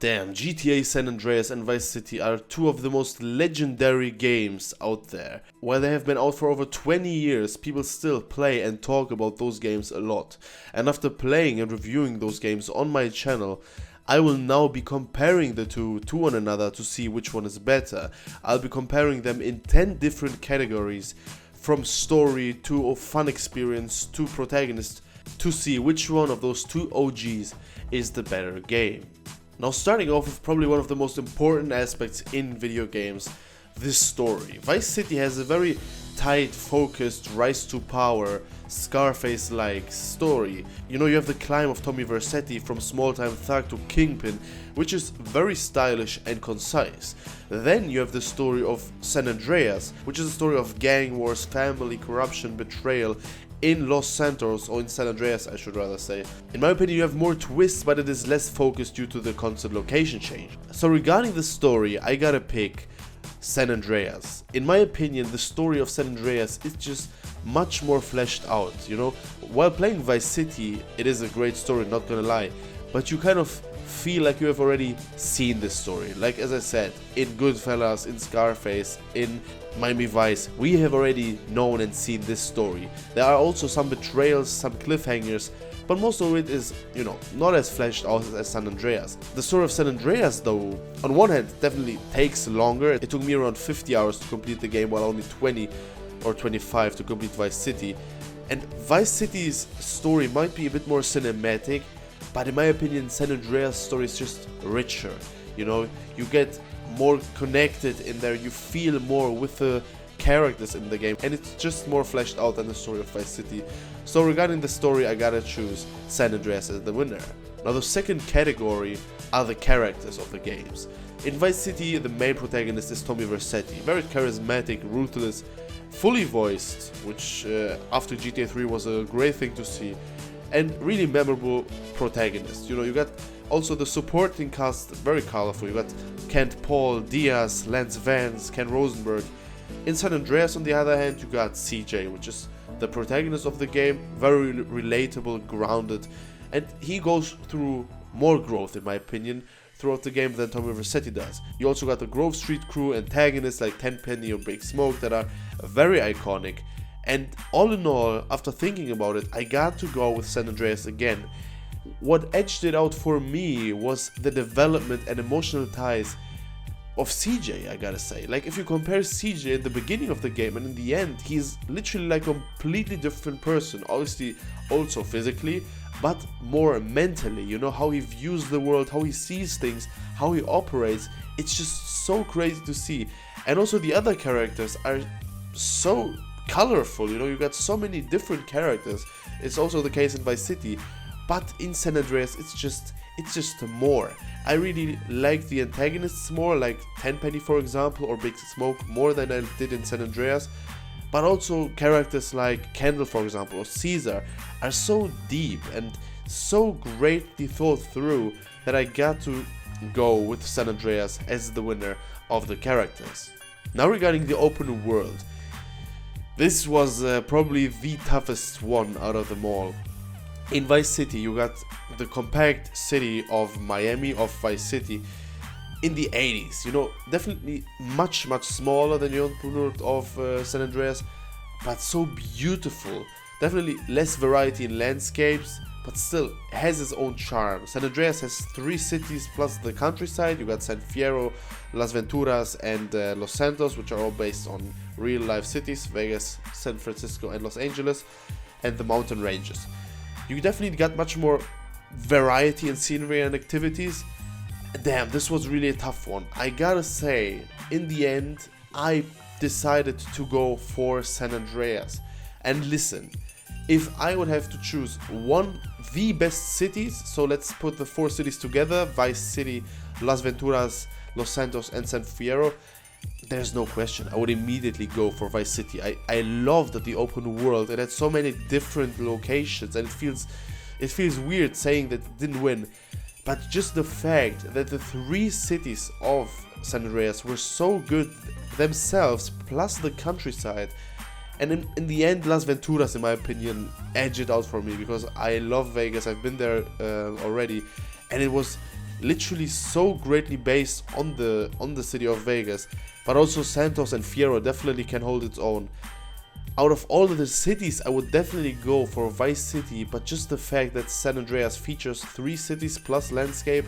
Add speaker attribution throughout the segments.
Speaker 1: Damn, GTA San Andreas and Vice City are two of the most legendary games out there. While they have been out for over 20 years, people still play and talk about those games a lot. And after playing and reviewing those games on my channel, I will now be comparing the two to one another to see which one is better. I'll be comparing them in 10 different categories, from story to a fun experience to protagonist, to see which one of those two OGs is the better game. Now, starting off with probably one of the most important aspects in video games, this story. Vice City has a very tight, focused, rise to power, Scarface-like story. You know, you have the climb of Tommy Vercetti from small-time thug to kingpin, which is very stylish and concise. Then you have the story of San Andreas, which is a story of gang wars, family corruption, betrayal, in Los Santos, or in San Andreas I should rather say. In my opinion, you have more twists, but it is less focused due to the constant location change. So regarding the story, I gotta pick San Andreas. In my opinion, the story of San Andreas is just much more fleshed out, you know. While playing Vice City, it is a great story, not gonna lie, but you kind of feel like you have already seen this story. Like, as I said, in Goodfellas, in Scarface, in Miami Vice, we have already known and seen this story. There are also some betrayals, some cliffhangers, but most of it is, you know, not as fleshed out as San Andreas. The story of San Andreas, though, on one hand, definitely takes longer. It took me around 50 hours to complete the game, while only 20 or 25 to complete Vice City. And Vice City's story might be a bit more cinematic, but in my opinion, San Andreas' story is just richer. You know, you get more connected in there, you feel more with the characters in the game, and it's just more fleshed out than the story of Vice City. So regarding the story, I gotta choose San Andreas as the winner. Now, the second category are the characters of the games. In Vice City, the main protagonist is Tommy Vercetti, very charismatic, ruthless, fully voiced, which after GTA 3 was a great thing to see, and really memorable protagonist. You know, you got also the supporting cast, very colorful. You got Kent Paul, Diaz, Lance Vance, Ken Rosenberg. In San Andreas, on the other hand, you got CJ, which is the protagonist of the game, very relatable, grounded, and he goes through more growth, in my opinion, throughout the game than Tommy Vercetti does. You also got the Grove Street crew antagonists like Tenpenny or Big Smoke that are very iconic. And all in all, after thinking about it, I got to go with San Andreas again. What edged it out for me was the development and emotional ties of CJ, I gotta say. Like, if you compare CJ in the beginning of the game and in the end, he's literally like a completely different person. Obviously, also physically, but more mentally. You know, how he views the world, how he sees things, how he operates. It's just so crazy to see. And also the other characters are so colorful, you know, you got so many different characters. It's also the case in Vice City, but in San Andreas it's just more. I really like the antagonists more, like Tenpenny for example, or Big Smoke, more than I did in San Andreas. But also characters like Kendall, for example, or Caesar are so deep and so greatly thought through that I got to go with San Andreas as the winner of the characters. Now, regarding the open world, this was probably the toughest one out of them all. In Vice City, you got the compact city of Miami, of Vice City, in the 80s. You know, definitely much smaller than the open world of San Andreas, but so beautiful. Definitely less variety in landscapes, but still has its own charm. San Andreas has 3 cities plus the countryside. You got San Fierro, Las Venturas, and Los Santos, which are all based on real life cities, Vegas, San Francisco, and Los Angeles, and the mountain ranges. You definitely got much more variety in scenery and activities. Damn, this was really a tough one. I gotta say, in the end, I decided to go for San Andreas. And listen, if I would have to choose the best cities, so let's put the 4 cities together, Vice City, Las Venturas, Los Santos, and San Fierro, there's no question, I would immediately go for Vice City. I loved the open world. It had so many different locations, and it feels weird saying that it didn't win, but just the fact that the 3 cities of San Andreas were so good themselves, plus the countryside. And in the end, Las Venturas, in my opinion, edged it out for me, because I love Vegas. I've been there already, and it was literally so greatly based on the city of Vegas, but also Santos and Fierro definitely can hold its own. Out of all of the cities, I would definitely go for Vice City, but just the fact that San Andreas features 3 cities plus landscape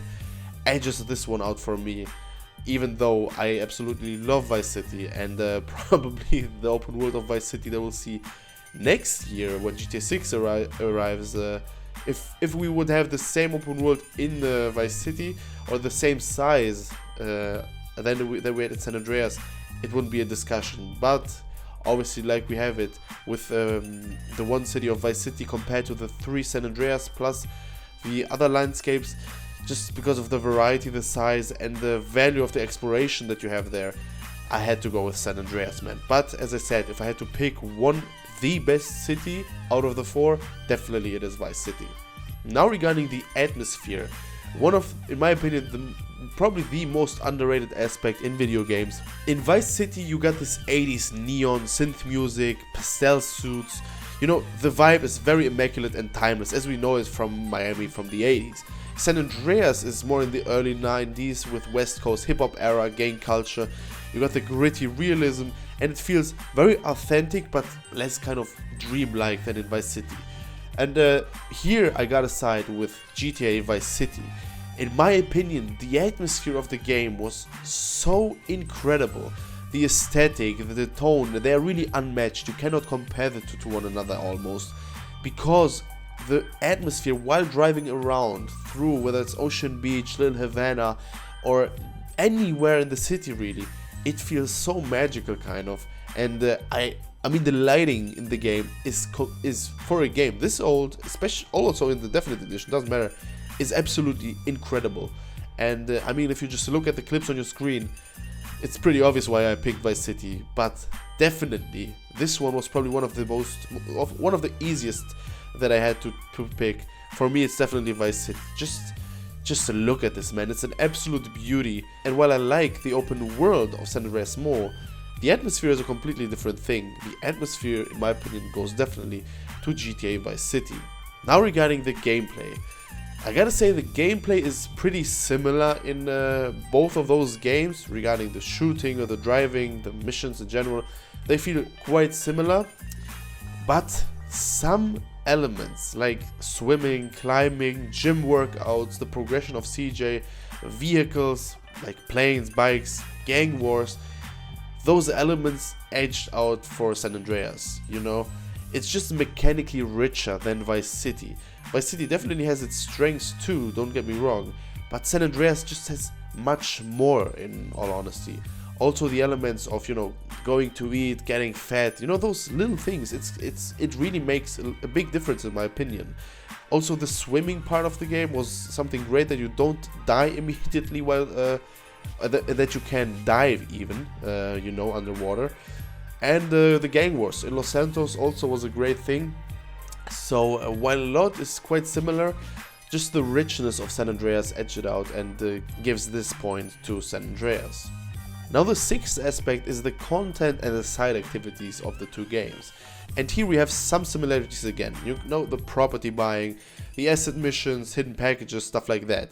Speaker 1: edges this one out for me. Even though I absolutely love Vice City, and probably the open world of Vice City that we'll see next year when GTA 6 arrives, if we would have the same open world in Vice City or the same size than we had in San Andreas, it wouldn't be a discussion. But obviously, like we have it with the one city of Vice City compared to the 3 San Andreas plus the other landscapes, just because of the variety, the size, and the value of the exploration that you have there, I had to go with San Andreas, man. But as I said, if I had to pick the best city out of the 4, definitely it is Vice City. Now regarding the atmosphere, one of, in my opinion, probably the most underrated aspect in video games. In Vice City you got this 80s neon synth music, pastel suits, you know, the vibe is very immaculate and timeless as we know it from Miami from the 80s. San Andreas is more in the early 90s with West Coast hip-hop era, gang culture. You got the gritty realism and it feels very authentic but less kind of dreamlike than in Vice City. And here I gotta side with GTA Vice City. In my opinion, the atmosphere of the game was so incredible. The aesthetic, the tone, they are really unmatched. You cannot compare the two to one another almost. Because the atmosphere while driving around through, whether it's Ocean Beach, Little Havana, or anywhere in the city really, it feels so magical kind of. And I mean the lighting in the game is for a game this old, especially also in the Definite Edition, doesn't matter, is absolutely incredible. And I mean, if you just look at the clips on your screen, it's pretty obvious why I picked Vice City. But definitely, this one was probably one of the easiest that I had to pick. For me, it's definitely Vice City. Just to look at this, man, it's an absolute beauty. And while I like the open world of San Andreas more, the atmosphere is a completely different thing. The atmosphere, in my opinion, goes definitely to GTA Vice City. Now regarding the gameplay, I gotta say the gameplay is pretty similar in both of those games. Regarding the shooting or the driving, the missions in general, they feel quite similar. But some elements like swimming, climbing, gym workouts, the progression of CJ, vehicles like planes, bikes, gang wars, those elements edged out for San Andreas, you know. It's just mechanically richer than Vice City. Vice City definitely has its strengths too, don't get me wrong, but San Andreas just has much more, in all honesty. Also the elements of, you know, going to eat, getting fat, you know, those little things, it really makes a big difference in my opinion. Also the swimming part of the game was something great, that you don't die immediately while that you can dive even, you know, underwater. And the gang wars in Los Santos also was a great thing. So while a lot is quite similar, just the richness of San Andreas edged it out and gives this point to San Andreas. Now the sixth aspect is the content and the side activities of the two games. And here we have some similarities again. You know, the property buying, the asset missions, hidden packages, stuff like that.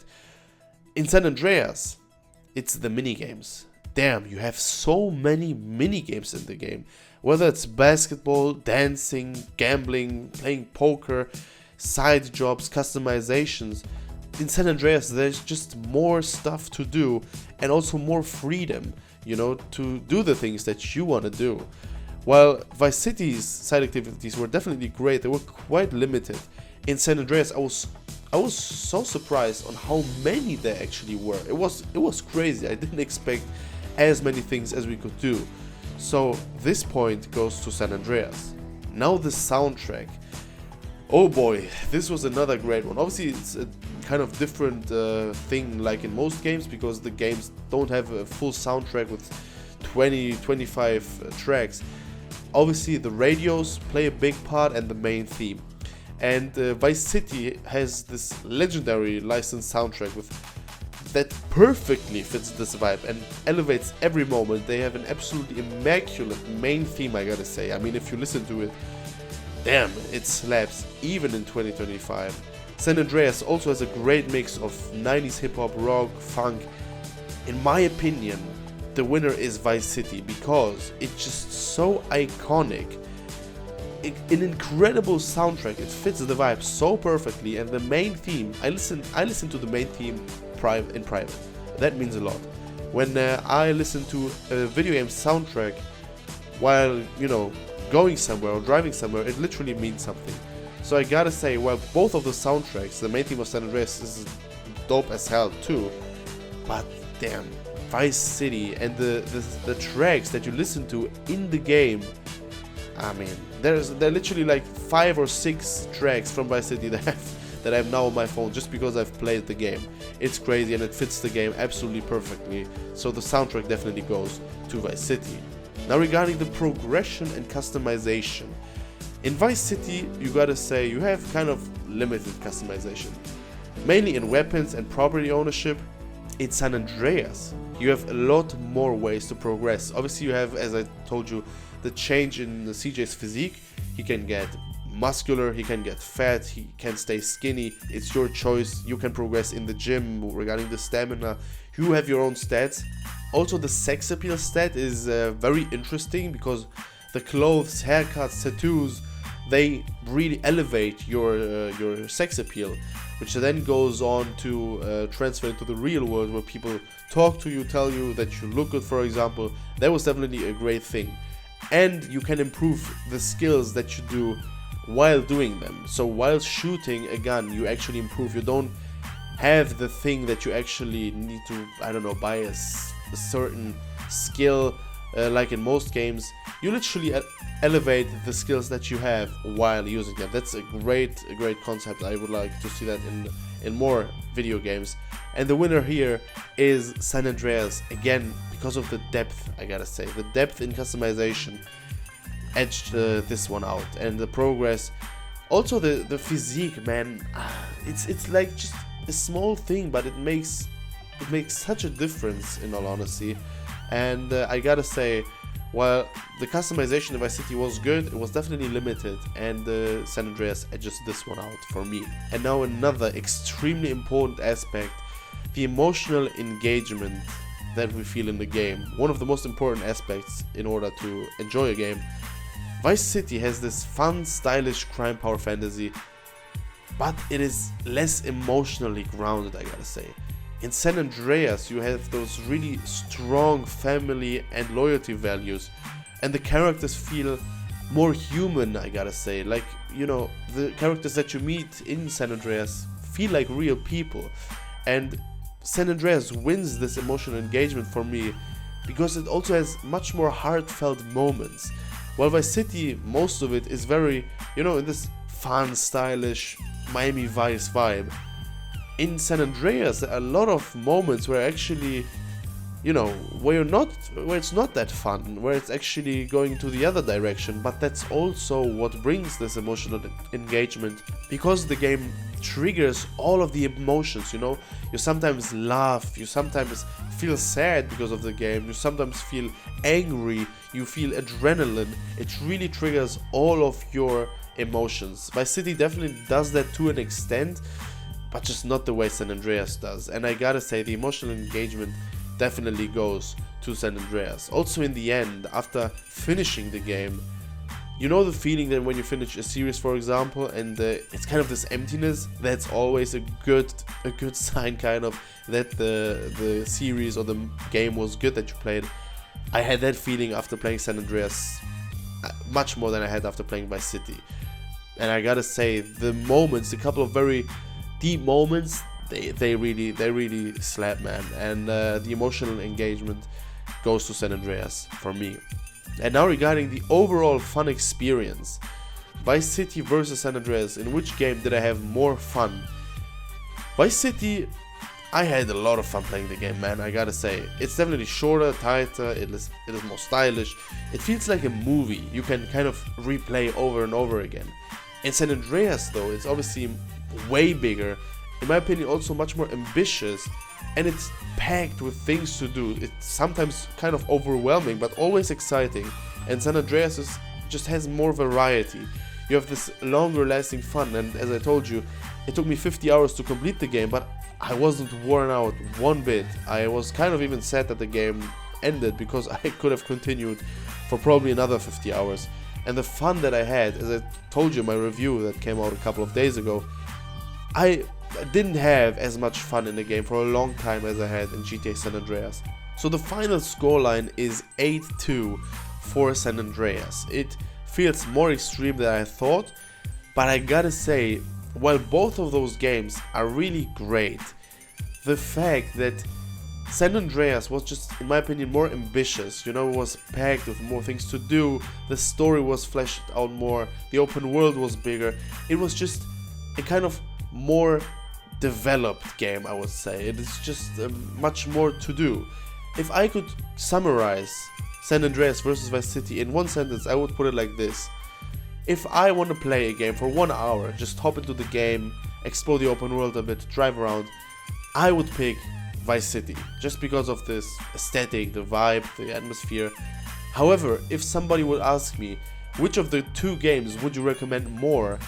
Speaker 1: In San Andreas, it's the minigames. Damn, you have so many minigames in the game. Whether it's basketball, dancing, gambling, playing poker, side jobs, customizations. In San Andreas, there's just more stuff to do and also more freedom, you know, to do the things that you want to do. While Vice City's side activities were definitely great, they were quite limited. In San Andreas, I was so surprised on how many there actually were. It was crazy. I didn't expect as many things as we could do. So this point goes to San Andreas. Now the soundtrack. Oh boy, this was another great one. Obviously it's a kind of different thing like in most games, because the games don't have a full soundtrack with 20-25 tracks. Obviously the radios play a big part and the main theme. And Vice City has this legendary licensed soundtrack that perfectly fits this vibe and elevates every moment. They have an absolutely immaculate main theme, I gotta say. I mean, if you listen to it, damn, it slaps even in 2025. San Andreas also has a great mix of 90s hip-hop, rock, funk. In my opinion, the winner is Vice City because it's just so iconic. An incredible soundtrack, it fits the vibe so perfectly, and the main theme, I listen to the main theme in private. That means a lot. When I listen to a video game soundtrack while, going somewhere or driving somewhere, it literally means something. So I gotta say, while both of the soundtracks, the main theme of San Andreas is dope as hell too, but damn, Vice City and the tracks that you listen to in the game, I mean, there are literally like 5 or 6 tracks from Vice City that I have now on my phone just because I've played the game. It's crazy and it fits the game absolutely perfectly, so the soundtrack definitely goes to Vice City. Now regarding the progression and customization, in Vice City you gotta say you have kind of limited customization, mainly in weapons and property ownership. In San Andreas you have a lot more ways to progress. Obviously you have, as I told you, the change in the CJ's physique. He can get muscular, he can get fat, he can stay skinny. It's your choice. You can progress in the gym regarding the stamina. You have your own stats. Also the sex appeal stat is very interesting because the clothes, haircuts, tattoos, they really elevate your sex appeal, which then goes on to transfer into the real world where people talk to you, tell you that you look good, for example. That was definitely a great thing. And you can improve the skills that you do while doing them. So while shooting a gun, you actually improve. You don't have the thing that you actually need to, buy a certain skill like in most games. You literally elevate the skills that you have while using them. That's a great concept. I would like to see that in more video games. And the winner here is San Andreas, again because of the depth. I gotta say, the depth in customization edged this one out, and the progress, also the physique, man. It's like just a small thing, but it makes such a difference, in all honesty. And I gotta say, while the customization of Vice City was good, it was definitely limited, and San Andreas edges this one out for me. And now another extremely important aspect, the emotional engagement that we feel in the game. One of the most important aspects in order to enjoy a game. Vice City has this fun, stylish crime power fantasy, but it is less emotionally grounded, I gotta say. In San Andreas you have those really strong family and loyalty values, and the characters feel more human, I gotta say. Like, the characters that you meet in San Andreas feel like real people, and San Andreas wins this emotional engagement for me because it also has much more heartfelt moments. While Vice City, most of it is very, in this fun, stylish Miami Vice vibe. In San Andreas, there are a lot of moments where actually, where it's not that fun, where it's actually going to the other direction, but that's also what brings this emotional engagement, because the game triggers all of the emotions. You sometimes laugh, you sometimes feel sad because of the game, you sometimes feel angry, you feel adrenaline. It really triggers all of your emotions. Vice City definitely does that to an extent, but just not the way San Andreas does. And I gotta say, the emotional engagement definitely goes to San Andreas. Also in the end, after finishing the game, the feeling that when you finish a series, for example, and it's kind of this emptiness, that's always a good sign, kind of, that the series or the game was good that you played. I had that feeling after playing San Andreas much more than I had after playing Vice City. And I gotta say, the moments, a couple of very deep moments, they really slap, man. And the emotional engagement goes to San Andreas for me. And now regarding the overall fun experience, Vice City versus San Andreas, in which game did I have more fun? Vice City, I had a lot of fun playing the game, man. I gotta say, it's definitely shorter, tighter, it is more stylish. It feels like a movie you can kind of replay over and over again. In San Andreas though, it's obviously way bigger, in my opinion also much more ambitious, and it's packed with things to do. It's sometimes kind of overwhelming, but always exciting. And San Andreas just has more variety. you have this longer lasting fun. And as I told you, it took me 50 hours to complete the game, but I wasn't worn out one bit. I was kind of even sad that the game ended, because I could have continued for probably another 50 hours. And the fun that I had, as I told you in my review that came out a couple of days ago, I didn't have as much fun in the game for a long time as I had in GTA San Andreas. So the final scoreline is 8-2 for San Andreas. It feels more extreme than I thought, but I gotta say, while both of those games are really great, the fact that San Andreas was just, in my opinion, more ambitious, you know, it was packed with more things to do, the story was fleshed out more, the open world was bigger, it was just a kind of more developed game, I would say. It is just much more to do. If I could summarize San Andreas versus Vice City in one sentence, I would put it like this. If I want to play a game for 1 hour, just hop into the game, explore the open world a bit, drive around, I would pick Vice City, just because of this aesthetic, the vibe, the atmosphere. However, if somebody would ask me, which of the two games would you recommend more,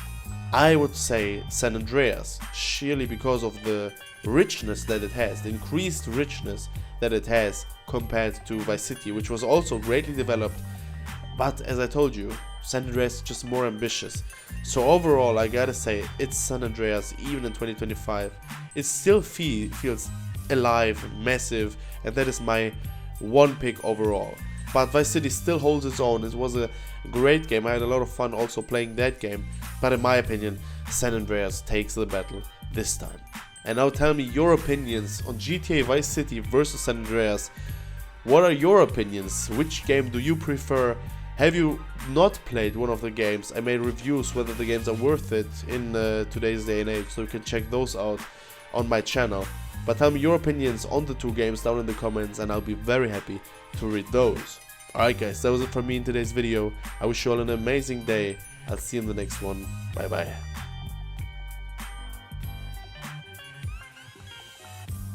Speaker 1: I would say San Andreas, sheerly because of the richness that it has, the increased richness that it has compared to Vice City, which was also greatly developed, but as I told you, San Andreas is just more ambitious. So overall, I gotta say, it's San Andreas, even in 2025. It still feels alive, massive, and that is my one pick overall. But Vice City still holds its own. It was a great game. I had a lot of fun also playing that game, but in my opinion, San Andreas takes the battle this time. And now tell me your opinions on GTA Vice City versus San Andreas. What are your opinions? Which game do you prefer? Have you not played one of the games? I made reviews whether the games are worth it in today's day and age, so you can check those out on my channel. But tell me your opinions on the two games down in the comments, and I'll be very happy to read those. Alright guys, that was it from me in today's video. I wish you all an amazing day. I'll see you in the next one. Bye bye.